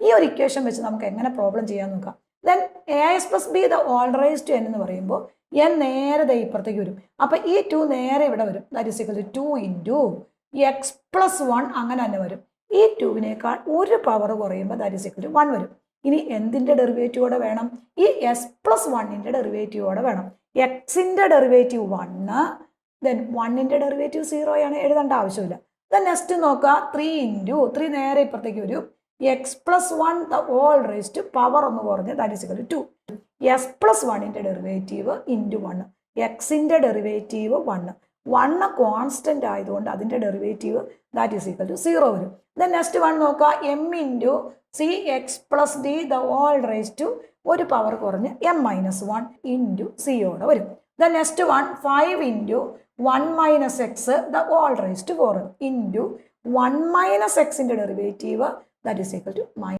ഈ ഒരു ഇക്വേഷൻ വെച്ച് നമുക്ക് എങ്ങനെ പ്രോബ്ലം ചെയ്യാൻ നോക്കാം. Then as plus B the whole raise to n എന്ന് പറയുമ്പോൾ n നേരെ ദേ ഇപ്പുറത്തേക്ക് വരും. അപ്പം ഈ 2 നേരെ ഇവിടെ വരും. That is equal to 2 into x plus 1 അങ്ങനെ തന്നെ വരും. ഈ 2വിനേക്കാൾ ഒരു പവർ കുറയുമ്പോൾ ദാറ്റ് ഈസ് ഈക്വൽ ടു 1 വരും. ഇനി എന്തിൻ്റെ ഡെറിവേറ്റീവോടെ വേണം? ഈ എസ് പ്ലസ് 1ൻ്റെ ഡെറിവേറ്റീവോടെ വേണം. എക്സിൻ്റെ ഡെറിവേറ്റീവ് 1, ദെൻ 1ൻ്റെ ഡെറിവേറ്റീവ് 0 ആണ്, എഴുതേണ്ട ആവശ്യമില്ല. ദെൻ നെക്സ്റ്റ് നോക്കുക 3 ഇൻറ്റു 3 നേരെ ഇപ്പുറത്തേക്ക് വരും. X plus 1 the whole raise to power ഒന്ന് കുറഞ്ഞ് that is equal to 2. S plus 1ൻ്റെ ഡെറിവേറ്റീവ് ഇൻറ്റു 1, എക്സിൻ്റെ ഡെറിവേറ്റീവ് 1. 1 കോൺസ്റ്റന്റ് ആയതുകൊണ്ട് അതിൻ്റെ derivative that is equal to 0 വരും. ദെൻ നെക്സ്റ്റ് 1 നോക്കുക M into C X plus D the whole raise to ഒരു power കുറഞ്ഞ് എം മൈനസ് 1 ഇൻറ്റു സിയോടെ വരും. Then next 1 5 into 1 minus X the whole raise to 4 into 1 minus എക്സിൻ്റെ derivative that is equal to